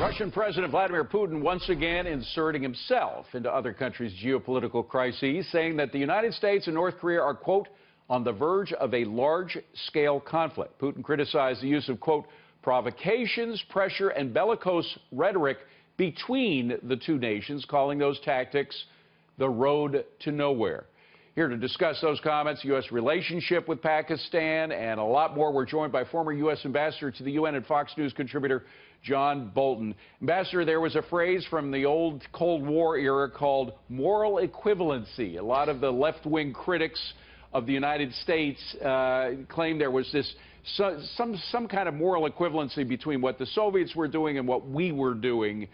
Russian President Vladimir Putin once again inserting himself into other countries' geopolitical crises, saying that the United States and North Korea are, quote, on the verge of a large-scale conflict. Putin criticized the use of, quote, provocations, pressure, and bellicose rhetoric between the two nations, calling those tactics the road to nowhere. Here to discuss those comments, U.S. relationship with Pakistan, and a lot more, we're joined by former U.S. Ambassador to the UN and Fox News contributor John Bolton. Ambassador, there was a phrase from the old Cold War era called moral equivalency. A lot of the left-wing critics of the United States claimed there was this some kind of moral equivalency between what the Soviets were doing and what we were doing,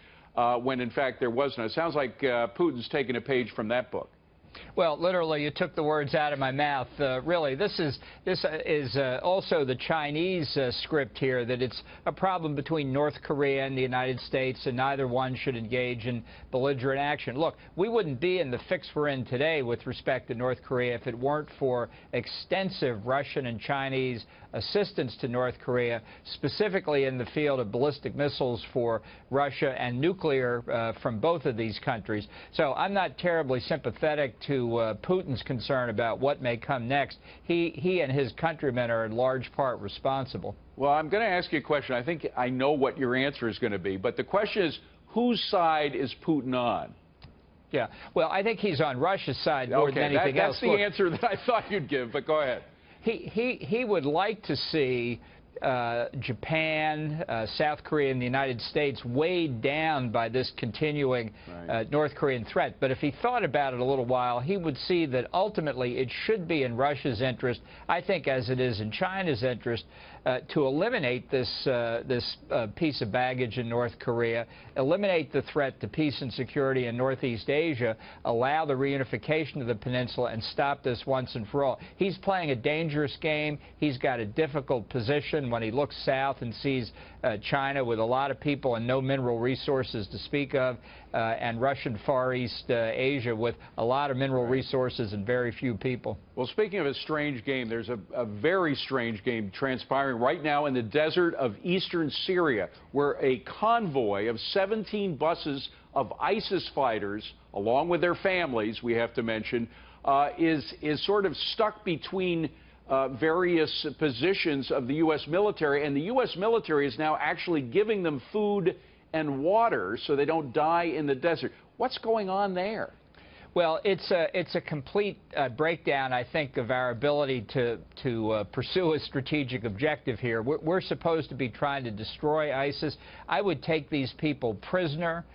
when in fact there wasn't. It sounds like Putin's taken a page from that book. Well, literally, you took the words out of my mouth. Really, this is also the Chinese script here, that it's a problem between North Korea and the United States, and neither one should engage in belligerent action. Look, we wouldn't be in the fix we're in today with respect to North Korea if it weren't for extensive Russian and Chinese assistance to North Korea, specifically in the field of ballistic missiles for Russia and nuclear from both of these countries. So I'm not terribly sympathetic to Putin's concern about what may come next. He and his countrymen are in large part responsible. Well, I'm going to ask you a question. I think I know what your answer is going to be, but the question is, whose side is Putin on? Yeah, well, I think he's on Russia's side more than anything else. That's the answer that I thought you'd give, but go ahead. He would like to see Japan, South Korea, and the United States weighed down by this continuing North Korean threat. But if he thought about it a little while, he would see that ultimately it should be in Russia's interest, I think as it is in China's interest, to eliminate this piece of baggage in North Korea, eliminate the threat to peace and security in Northeast Asia, allow the reunification of the peninsula, and stop this once and for all. He's playing a dangerous game. He's got a difficult position when he looks south and sees China with a lot of people and no mineral resources to speak of, and Russian Far East Asia with a lot of mineral resources and very few people. Well, speaking of a strange game, there's a very strange game transpiring right now in the desert of eastern Syria, where a convoy of 17 buses of ISIS fighters, along with their families, we have to mention, is sort of stuck between various positions of the U.S. military, and the U.S. military is now actually giving them food and water so they don't die in the desert. What's going on there? Well, it's a complete breakdown, I think, of our ability to pursue a strategic objective here. We're supposed to be trying to destroy ISIS. I would take these people prisoner,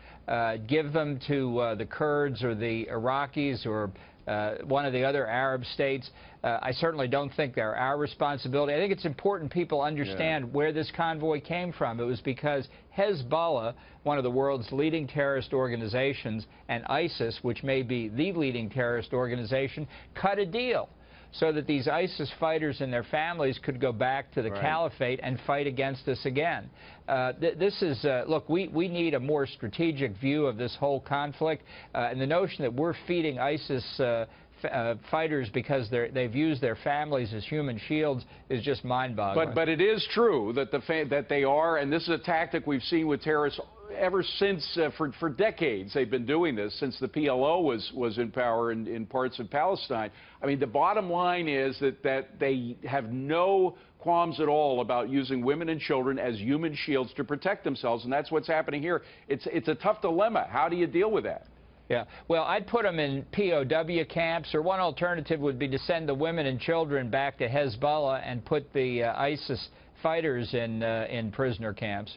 give them to the Kurds or the Iraqis or one of the other Arab states. I certainly don't think they're our responsibility. I think it's important people understand where this convoy came from. It was because Hezbollah, one of the world's leading terrorist organizations, and ISIS, which may be the leading terrorist organization, cut a deal so that these ISIS fighters and their families could go back to the caliphate and fight against us again. This is, look, we need a more strategic view of this whole conflict, and the notion that we're feeding ISIS fighters because they've used their families as human shields is just mind-boggling. But it is true that that they are, and this is a tactic we've seen with terrorists ever since, for decades. They've been doing this since the PLO was in power in parts of Palestine. I mean, the bottom line is that they have no qualms at all about using women and children as human shields to protect themselves, and that's what's happening here. It's a tough dilemma. How do you deal with that? Yeah, well, I'd put them in POW camps, or one alternative would be to send the women and children back to Hezbollah and put the ISIS fighters in prisoner camps.